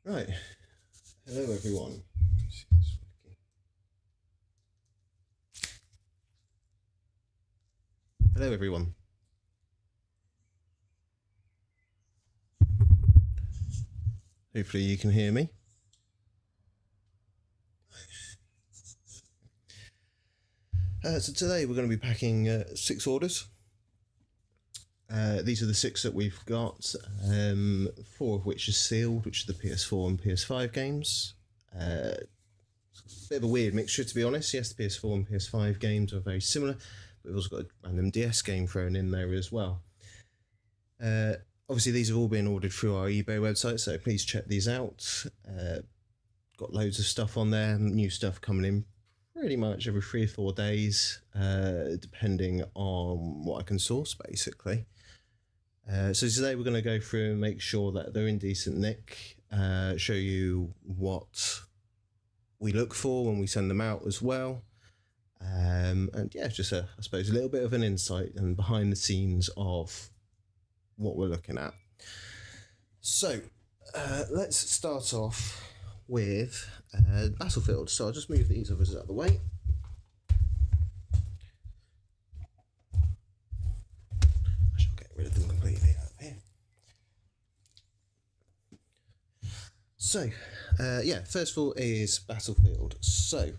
Right, hello everyone. Hello everyone. Hopefully you can hear me. So today we're going to be packing 6 orders. These are the 6 that we've got, 4 of which are sealed, which are the PS4 and PS5 games. Bit of a weird mixture, to be honest. Yes, the PS4 and PS5 games are very similar, but we've also got a random DS game thrown in there as well. Obviously, these have all been ordered through our eBay website, so please check these out. Got loads of stuff on there, new stuff coming in pretty much every 3 or 4 days, depending on what I can source, basically. So today we're going to go through and make sure that they're in decent nick, show you what we look for when we send them out as well. And yeah, just I suppose a little bit of an insight and behind the scenes of what we're looking at. So let's start off with Battlefield. So I'll just move these others out of the way. I shall get rid of them completely out of here. So yeah, first of all is Battlefield. So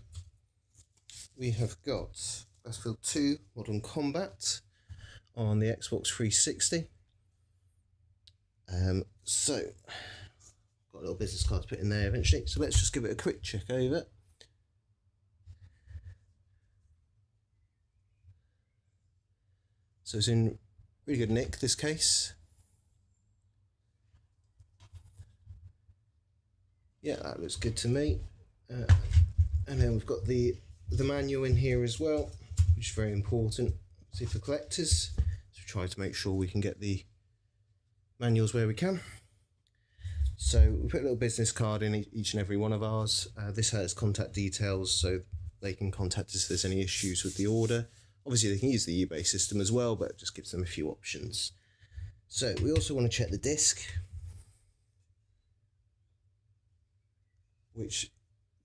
we have got Battlefield 2 Modern Combat on the Xbox 360. So got a little business card to put in there eventually. So let's just give it a quick check over. So it's in really good nick, this case. Yeah, that looks good to me. And then we've got the manual in here as well, which is very important, see, for collectors. So try to make sure we can get the manuals where we can. So we put a little business card in each and every one of ours. This has contact details, so they can contact us if there's any issues with the order. Obviously they can use the eBay system as well, but it just gives them a few options. So we also want to check the disc, which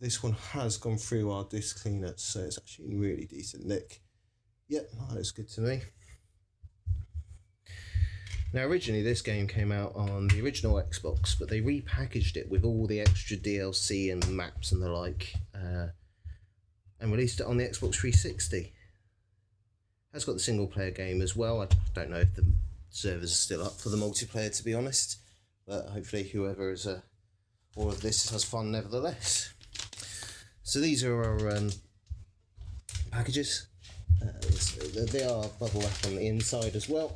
this one has gone through our disc cleaner, so it's actually in really decent nick. Yep, that looks good to me. Now originally this game came out on the original Xbox, but they repackaged it with all the extra DLC and maps and the like, and released it on the Xbox 360. Has got the single player game as well. I don't know if the servers are still up for the multiplayer, to be honest, but hopefully whoever is all of this has fun nevertheless. So these are our packages. They are bubble wrap on the inside as well.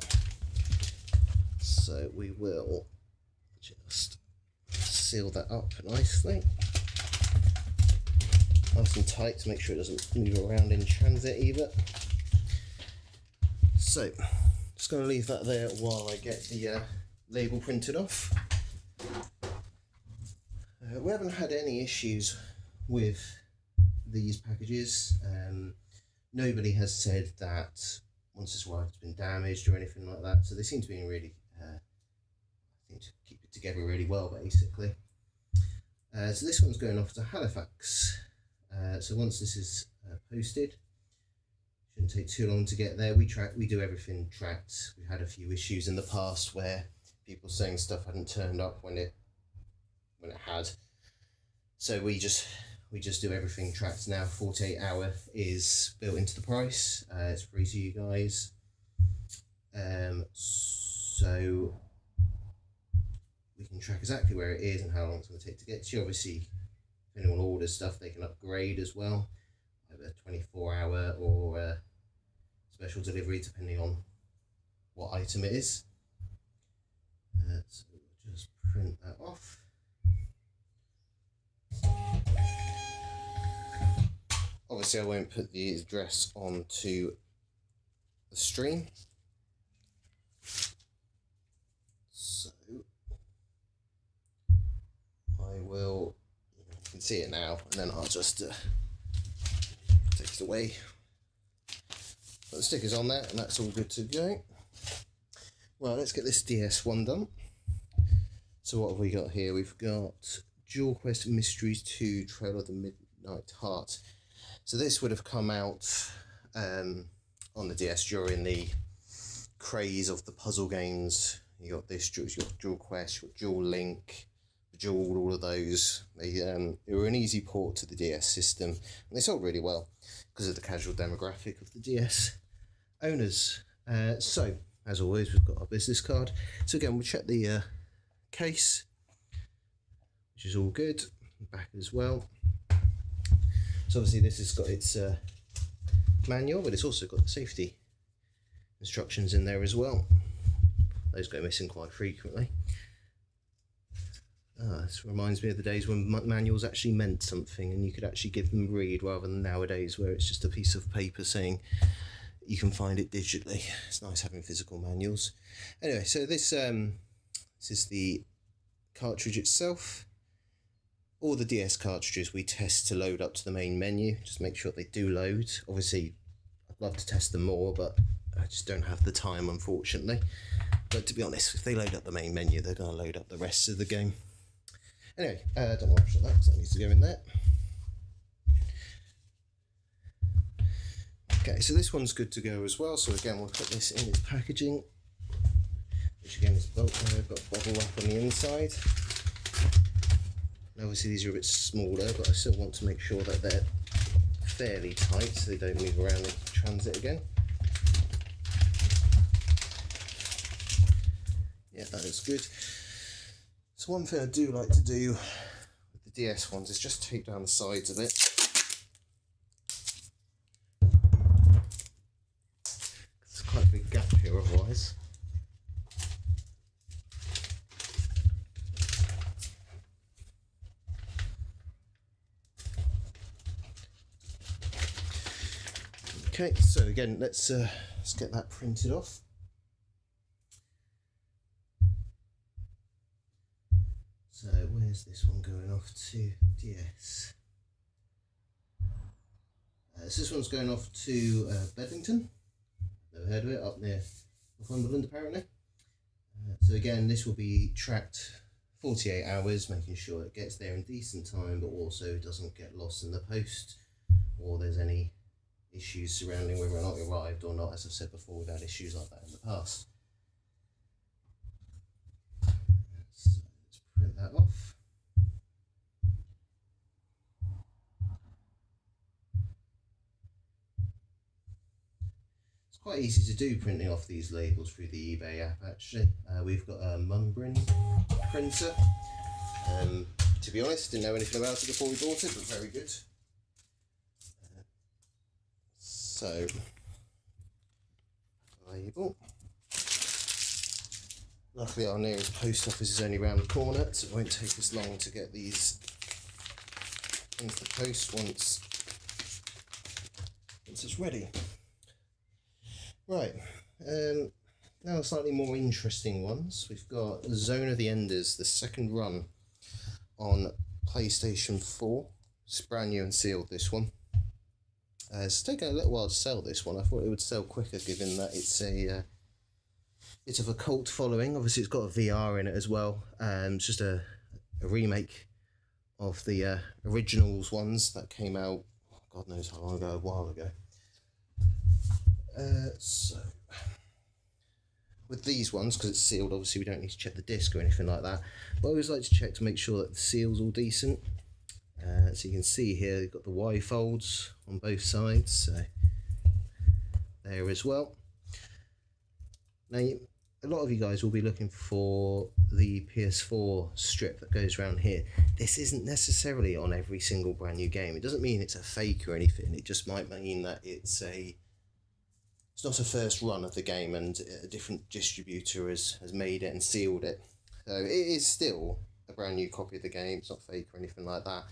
So we will just seal that up nicely. Nice and tight to make sure it doesn't move around in transit either. So, just going to leave that there while I get the label printed off. We haven't had any issues with these packages. Nobody has said that once it's arrived it's been damaged or anything like that, so they seem to be in really, I think, to keep it together really well, basically. So this one's going off to Halifax. So once this is posted, shouldn't take too long to get there. We do everything tracked. We've had a few issues in the past where people saying stuff hadn't turned up when it had. So we just do everything tracked now. 48-hour is built into the price. It's free to you guys. So we can track exactly where it is and how long it's going to take to get to you. Obviously, if anyone orders stuff, they can upgrade as well, either 24-hour or special delivery, depending on what item it is. So we'll just print that off. Obviously I won't put the address onto the stream, so I will, you can see it now, and then I'll just take it away, put the stickers on there, and that's all good to go. Well, let's get this DS1 done. So what have we got here? We've got Jewel Quest Mysteries 2 Trail of the Midnight Heart. So this would have come out on the DS during the craze of the puzzle games. You got this, you got Jewel Quest, you got Jewel Link, Jewel, all of those. They were an easy port to the DS system, and they sold really well because of the casual demographic of the DS owners. So, as always, we've got our business card. So again, we'll check the case, which is all good, back as well. So obviously this has got its manual, but it's also got the safety instructions in there as well. Those go missing quite frequently. This reminds me of the days when manuals actually meant something and you could actually give them a read, rather than nowadays where it's just a piece of paper saying you can find it digitally. It's nice having physical manuals. Anyway, so this is the cartridge itself. All the DS cartridges we test to load up to the main menu, just make sure they do load. Obviously, I'd love to test them more, but I just don't have the time, unfortunately. But to be honest, if they load up the main menu, they're going to load up the rest of the game. Anyway, don't worry about that, because that needs to go in there. Okay, so this one's good to go as well. So again, we'll put this in its packaging, which again is got bottle wrap on the inside. Obviously these are a bit smaller, but I still want to make sure that they're fairly tight so they don't move around in transit again. Yeah, that is good. So one thing I do like to do with the DS ones is just tape down the sides of it. There's quite a big gap here otherwise. Okay, so again, let's get that printed off. So where's this one going off to? DS. So this one's going off to Bedlington. Never heard of it, up near Northumberland apparently. So again, this will be tracked 48 hours, making sure it gets there in decent time, but also doesn't get lost in the post, or there's any issues surrounding whether or not it arrived or not. As I've said before, we've had issues like that in the past. So let's print that off. It's quite easy to do printing off these labels through the eBay app actually. We've got a Mumbrin printer. To be honest, didn't know anything about it before we bought it, but very good. So, label. Luckily our nearest post office is only around the corner, so it won't take us long to get these into the post once it's ready. Right, now slightly more interesting ones. We've got Zone of the Enders, the second run on PlayStation 4. It's brand new and sealed, this one. It's taken a little while to sell this one. I thought it would sell quicker, given that it's a bit of a cult following. Obviously, it's got a VR in it as well. It's just a remake of the originals ones that came out, God knows how long ago, a while ago. So, with these ones, because it's sealed, obviously we don't need to check the disc or anything like that. But I always like to check to make sure that the seal's all decent. So you can see here, you've got the Y folds on both sides, so there as well. Now, a lot of you guys will be looking for the PS4 strip that goes around here. This isn't necessarily on every single brand new game. It doesn't mean it's a fake or anything. It just might mean that it's not a first run of the game, and a different distributor has made it and sealed it. So it is still a brand new copy of the game. It's not fake or anything like that.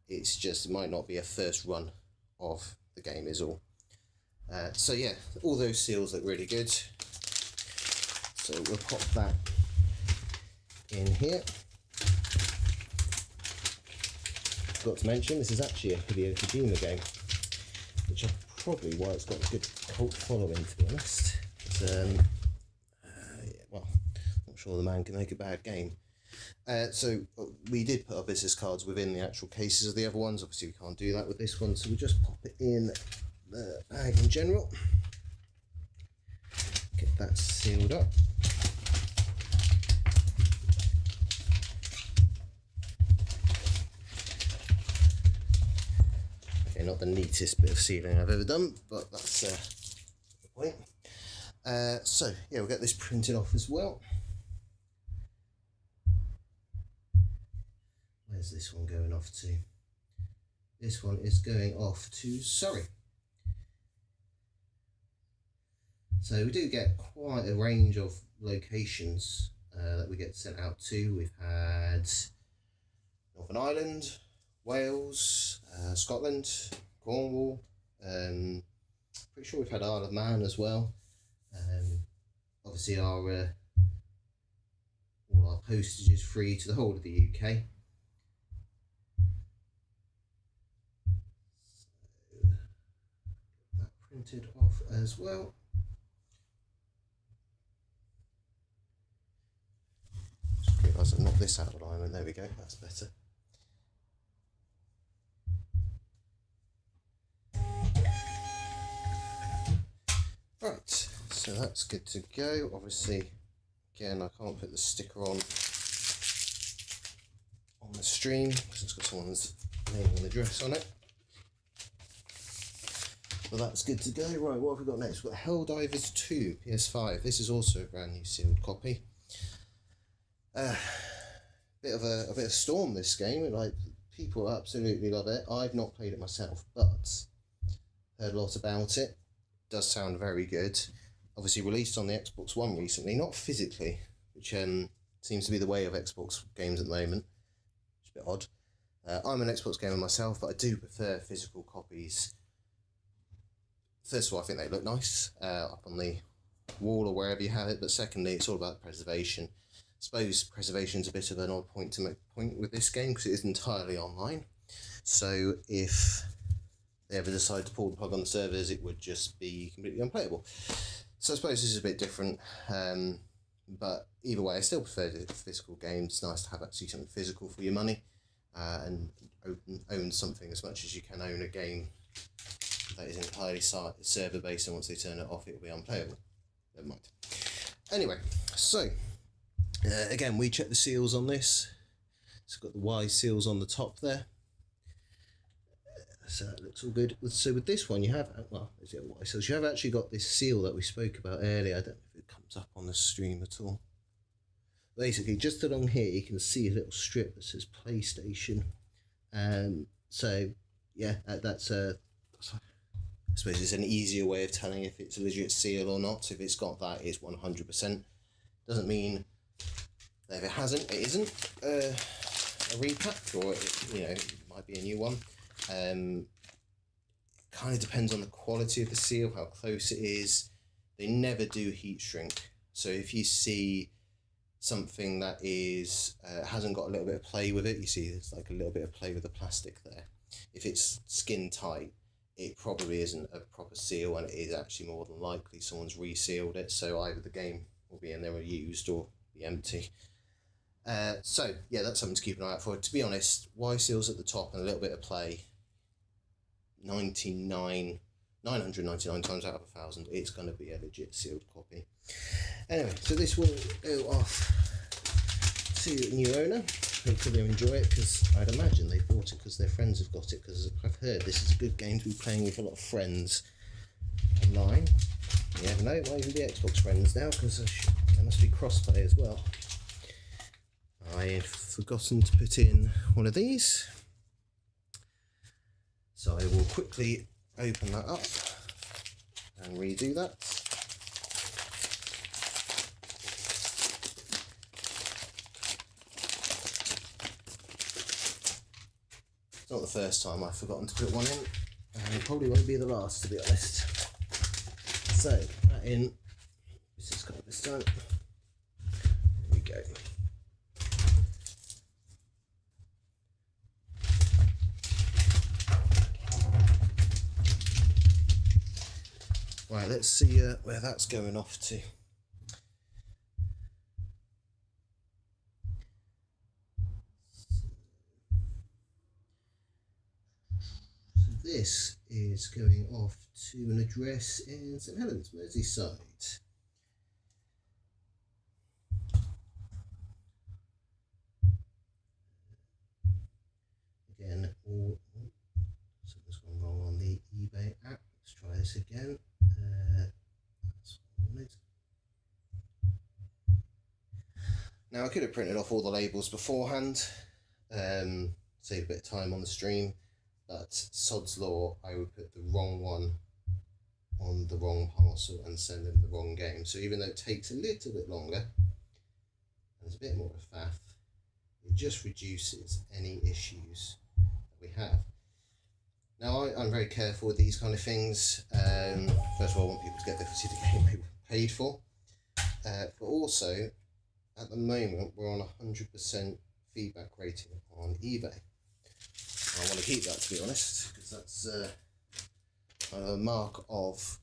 It's just, it might not be a first run of the game is all. So yeah, all those seals look really good. So we'll pop that in here. Forgot to mention, this is actually a Hideo Kojima game, which is probably why it's got a good cult following, to be honest. But, yeah, well, not sure the man can make a bad game. So we did put our business cards within the actual cases of the other ones. Obviously we can't do that with this one, so we just pop it in the bag in general. Get that sealed up. Okay, not the neatest bit of sealing I've ever done, but that's the point. So yeah, we'll get this printed off as well. Where's this one going off to? This one is going off to Surrey. So we do get quite a range of locations that we get sent out to. We've had Northern Ireland, Wales, Scotland, Cornwall. Pretty sure we've had Isle of Man as well. Obviously all our postage is free to the whole of the UK. So that printed off as well. Just realise I've knocked this out of alignment. There we go, that's better. Right, so that's good to go. Obviously, again, I can't put the sticker on the stream because it's got someone's name and address on it. But that's good to go. Right, what have we got next? We've got Helldivers 2 PS5. This is also a brand new sealed copy. Bit of a storm, this game. Like, people absolutely love it. I've not played it myself, but heard a lot about it. Does sound very good. Obviously released on the Xbox One recently, not physically, which seems to be the way of Xbox games at the moment. It's a bit odd. I'm an Xbox gamer myself, but I do prefer physical copies. First of all, I think they look nice up on the wall or wherever you have it, but secondly, it's all about preservation. I suppose preservation's a bit of an odd point to make point with this game because it is entirely online. So if they ever decide to pull the plug on the servers, it would just be completely unplayable. So I suppose this is a bit different, but either way, I still prefer physical games. It's nice to have actually something physical for your money, and own something as much as you can own a game that is entirely server based, and once they turn it off, it will be unplayable. Never mind. Anyway, so again, we check the seals on this. It's got the Y seals on the top there. So that looks all good. So with this one, you have, well, is it Y seals? You have actually got this seal that we spoke about earlier. I don't know if it comes up on the stream at all. Basically, just along here, you can see a little strip that says PlayStation. So yeah, that's I suppose it's an easier way of telling if it's a legit seal or not. If it's got that, it's 100%. Doesn't mean that if it hasn't, it isn't a repack, or it might be a new one. Kind of depends on the quality of the seal, how close it is. They never do heat shrink, so if you see something that is hasn't got a little bit of play with it, you see there's like a little bit of play with the plastic there. If it's skin tight, it probably isn't a proper seal, and it is actually more than likely someone's resealed it, so either the game will be in there used or be empty. So yeah, that's something to keep an eye out for. To be honest, Y seals at the top and a little bit of play, 999 times out of 1,000, it's going to be a legit sealed copy. Anyway, so this will go off to the new owner. Hopefully they'll enjoy it, because I'd imagine they bought it because their friends have got it, because I've heard this is a good game to be playing with a lot of friends online. You never know, it might even be Xbox friends now, because there must be crossplay as well. I've forgotten to put in one of these, so I will quickly open that up and redo that. not the first time I've forgotten to put one in, and it probably won't be the last, to be honest. So, that in, this is kind of this time. There we go. Right, let's see where that's going off to. This is going off to an address in St Helens, Merseyside. Again, something's gone wrong on the eBay app. Let's try this again. That's what I wanted. Now I could have printed off all the labels beforehand, save a bit of time on the stream. But sod's law, I would put the wrong one on the wrong parcel and send them the wrong game. So even though it takes a little bit longer, and there's a bit more of a faff, it just reduces any issues that we have. Now I'm very careful with these kind of things. First of all, I want people to get the game they paid for. But also, at the moment, we're on 100% feedback rating on eBay. I want to keep that, to be honest, because that's a mark of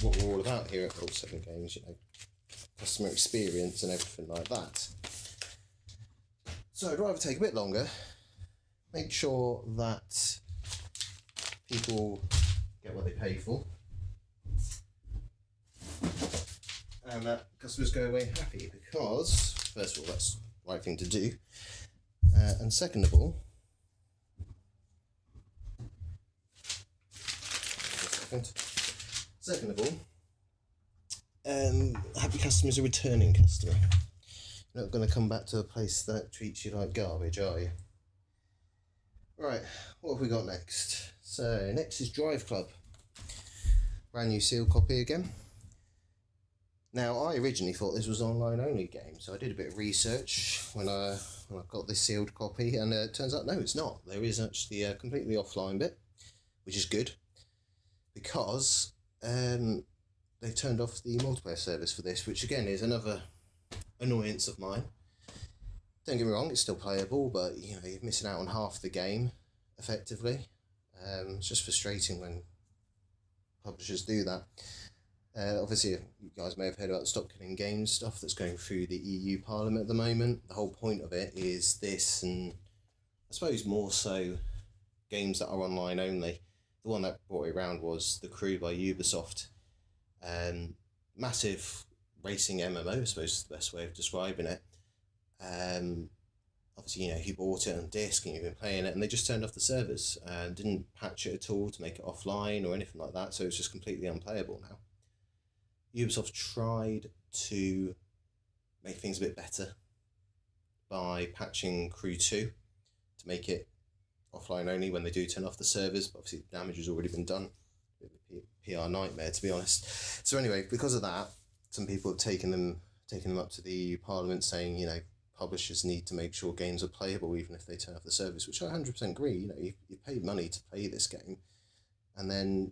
what we're all about here at Rule 7 Games, you know, customer experience and everything like that. So I'd rather take a bit longer, make sure that people get what they pay for, and that customers go away happy, because, first of all, that's the right thing to do, and second of all, happy customer is a returning customer. You're not going to come back to a place that treats you like garbage, are you? Right, what have we got next? So, next is Drive Club. Brand new sealed copy again. Now, I originally thought this was online only game, so I did a bit of research when I got this sealed copy, and it turns out no, it's not. There is actually a completely offline bit, which is good, because they turned off the multiplayer service for this, which again is another annoyance of mine. Don't get me wrong, it's still playable, but you know, you're missing out on half the game effectively. It's just frustrating when publishers do that. Obviously, you guys may have heard about the Stop Killing Games stuff that's going through the EU Parliament at the moment. The whole point of it is this, and I suppose more so games that are online only. The one that brought it around was The Crew by Ubisoft. Massive racing MMO, I suppose is the best way of describing it. Obviously, you know, he bought it on disc and you've been playing it, and they just turned off the servers and didn't patch it at all to make it offline or anything like that, so it's just completely unplayable now. Ubisoft tried to make things a bit better by patching Crew 2 to make it offline only when they do turn off the servers, but obviously the damage has already been done. PR nightmare, to be honest. So anyway, because of that, some people have taken them up to the EU Parliament saying, you know, publishers need to make sure games are playable even if they turn off the service, which I 100% agree. You know, you paid money to play this game, and then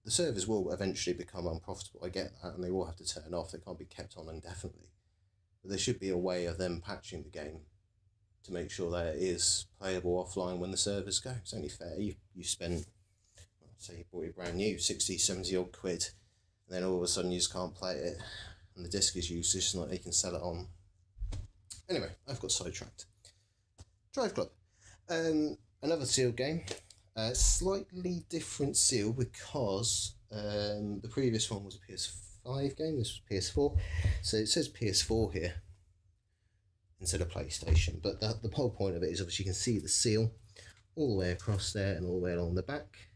the servers will eventually become unprofitable. I get that, and they will have to turn off. They can't be kept on indefinitely. But there should be a way of them patching the game to make sure that it is playable offline when the servers go. It's only fair. You spent, say you bought it brand new, 60, 70 odd quid, and then all of a sudden you just can't play it, and the disc is useless, and like they can sell it on. Anyway, I've got sidetracked. Drive Club. Another sealed game. Slightly different seal because the previous one was a PS5 game, this was PS4. So it says PS4 here instead of PlayStation. But the whole point of it is obviously you can see the seal all the way across there and all the way along the back.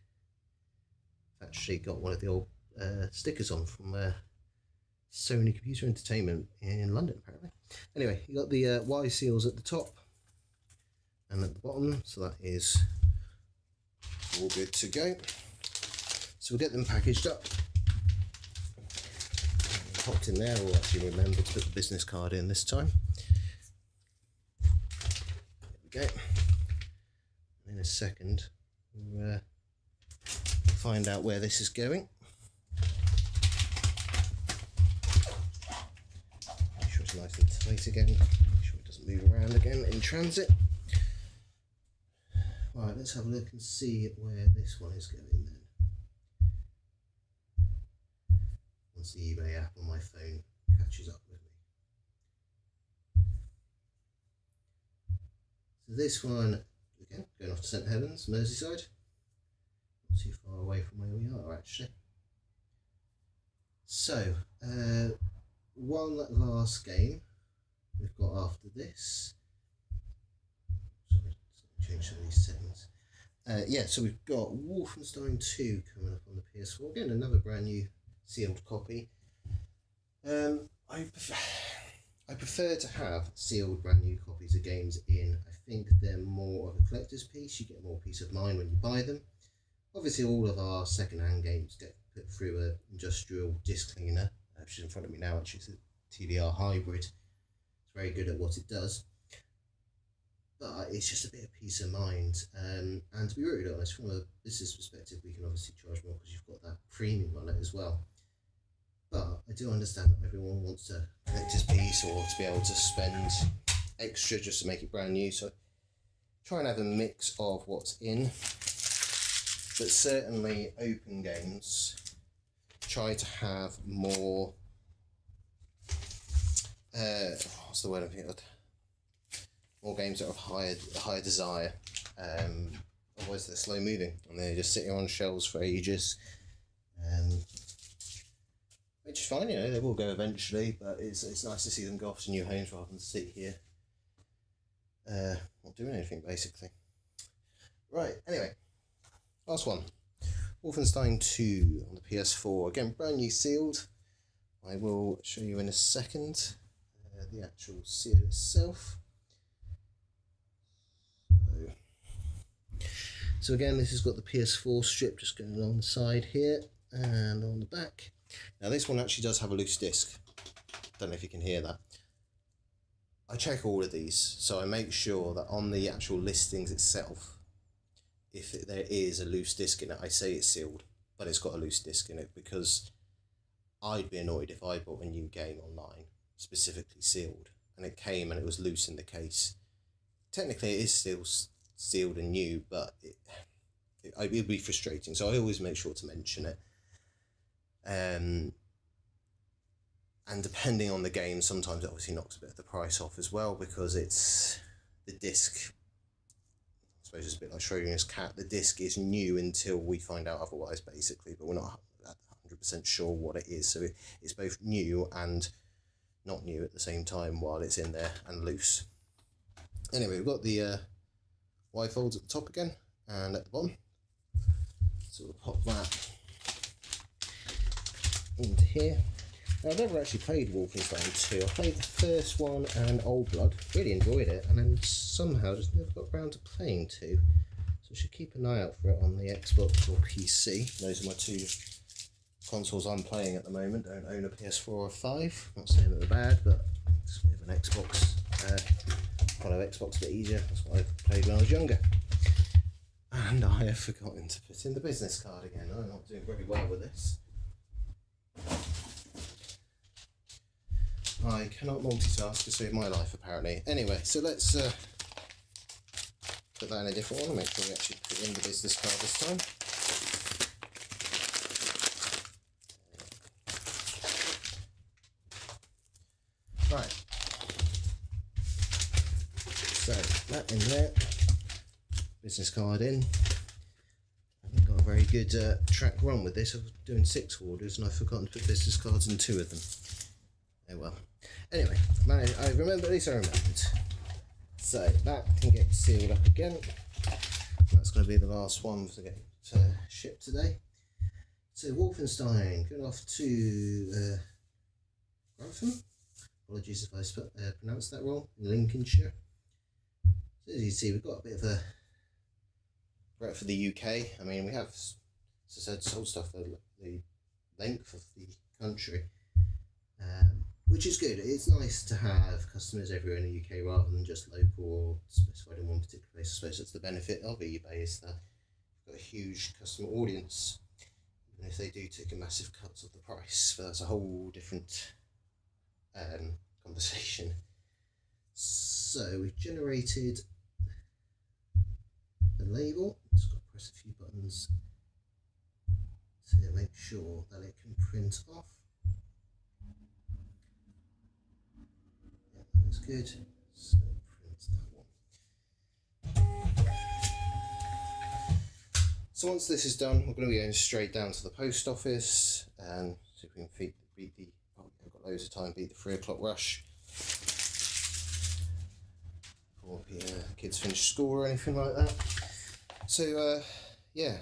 I've actually got one of the old stickers on from Sony Computer Entertainment in London, apparently. Anyway, you got the Y seals at the top and at the bottom, so that is all good to go. So we'll get them packaged up. Popped in there. We'll actually remember to put the business card in this time. There we go. And then in a second. We'll find out where this is going. Make sure it's nice and tight again. Make sure it doesn't move around again in transit. Right, let's have a look and see where this one is going then. Once the eBay app on my phone catches up with me. So this one, again, going off to St Helens, Merseyside. Not too far away from where we are actually. So, one last game we've got after this. Sorry, change some of these settings. Yeah, so we've got Wolfenstein 2 coming up on the PS4. Again, another brand new sealed copy. I prefer to have sealed brand new copies of games in. I think they're more of a collector's piece. You get more peace of mind when you buy them. Obviously, all of our second-hand games get put through an industrial disc cleaner, which is in front of me now. Actually, it's a TDR hybrid. It's very good at what it does. But it's just a bit of peace of mind. And to be really honest, from a business perspective, we can obviously charge more because you've got that premium on it as well. But I do understand that everyone wants a collector's piece or to be able to spend extra just to make it brand new. So try and have a mix of what's in. But certainly open games, try to have more, what's the word I'm thinking of? More games that are of higher desire. Otherwise they're slow moving and they're just sitting on shelves for ages. Which is fine, you know, they will go eventually, but it's nice to see them go off to new homes rather than sit here not doing anything basically. Right, anyway, last one. Wolfenstein 2 on the PS4. Again, brand new sealed. I will show you in a second the actual seal itself. So again, this has got the PS4 strip just going along the side here and on the back. Now this one actually does have a loose disc. Don't know if you can hear that. I check all of these, so I make sure that on the actual listings itself, if there is a loose disc in it, I say it's sealed, but it's got a loose disc in it, because I'd be annoyed if I bought a new game online, specifically sealed, and it came and it was loose in the case. Technically it is still sealed and new, but it would be frustrating, so I always make sure to mention it. And depending on the game, sometimes it obviously knocks a bit of the price off as well, because it's the disc. I suppose it's a bit like Schrodinger's cat. The disc is new until we find out otherwise, basically, but we're not 100% sure what it is. So it's both new and not new at the same time while it's in there and loose. Anyway, we've got the Y folds at the top again and at the bottom. So we'll pop that into here. Now, I've never actually played Wolfenstein 2. I played the first one and Old Blood, really enjoyed it, and then somehow just never got around to playing 2. So I should keep an eye out for it on the Xbox or PC. Those are my two consoles I'm playing at the moment. Don't own a PS4 or 5. Not saying that they're bad, but it's a bit of an Xbox. Kind of Xbox a bit easier. That's what I played when I was younger. And I have forgotten to put in the business card again. I'm not doing very well with this. I cannot multitask to save my life, apparently. Anyway, so let's put that in a different one and make sure we actually put in the business card this time. Right. So, that in there. Business card in. I haven't got a very good track run with this. I was doing 6 orders and I've forgotten to put business cards in 2 of them. Oh well. Anyway, I remember, at least I remembered. So that can get sealed up again. That's going to be the last one to get shipped today. So Wolfenstein, going off to Grantham. Apologies if I pronounced that wrong. In Lincolnshire. So as you see, we've got a bit of a breadth for the UK. I mean, we have, as I said, sold stuff the length of the country. which is good. It's nice to have customers everywhere in the UK rather than just local or specified in one particular place. I suppose that's the benefit of eBay, is that you've got a huge customer audience, even if they do take a massive cut of the price. But that's a whole different conversation. So we've generated the label. Just got to press a few buttons to make sure that it can print off. Yeah, that is good. So print that one. So once this is done, we're going to be going straight down to the post office and see if we can beat the. Oh, I've got loads of time. Beat the 3 o'clock rush. Before kids finish school or anything like that. So yeah,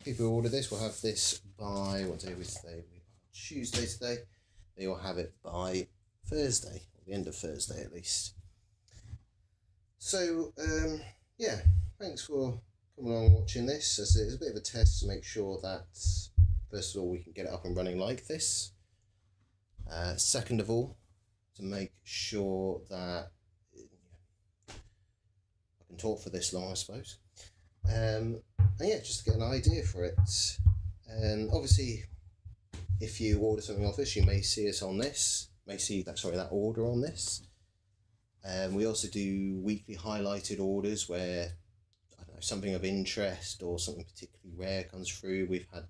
people who order this will have this by, what day is today? Tuesday today. They will have it by Thursday, or the end of Thursday at least. So yeah, thanks for coming along and watching this. As it's a bit of a test to make sure that, first of all, we can get it up and running like this. Second of all, to make sure that I can talk for this long, I suppose. And yeah, just to get an idea for it. And obviously, if you order something off us, you may see us on this, that order on this. We also do weekly highlighted orders where, I don't know, something of interest or something particularly rare comes through. We've had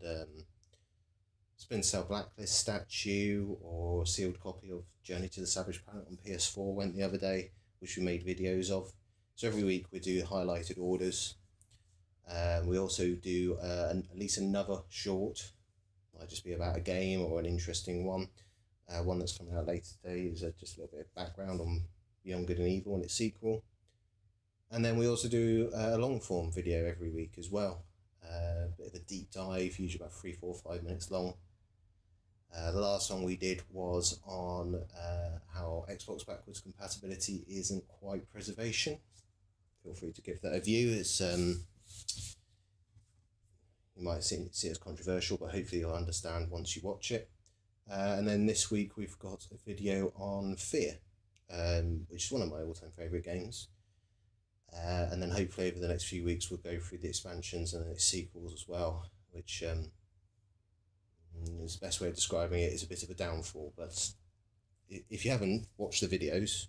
Splinter Cell Blacklist statue or sealed copy of Journey to the Savage Planet on PS4 went the other day, which we made videos of. So every week we do highlighted orders. We also do at least another short. Might just be about a game or an interesting one. One that's coming out later today is just a little bit of background on Beyond Good and Evil and its sequel. And then we also do a long form video every week as well. A bit of a deep dive, usually about 3, 4, 5 minutes long. The last one we did was on how Xbox backwards compatibility isn't quite preservation. Feel free to give that a view. It's you might see it as controversial, but hopefully you'll understand once you watch it. And then this week we've got a video on Fear, which is one of my all-time favourite games. And then hopefully over the next few weeks we'll go through the expansions and its sequels as well, which is the best way of describing it is a bit of a downfall. But if you haven't watched the videos,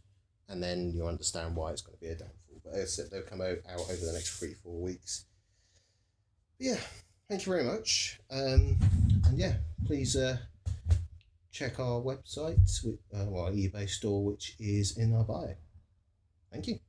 and then you'll understand why it's going to be a downfall. But as I said, they'll come out over the next 3-4 weeks. But yeah, thank you very much. And yeah, please check our website, our eBay store, which is in our bio. Thank you.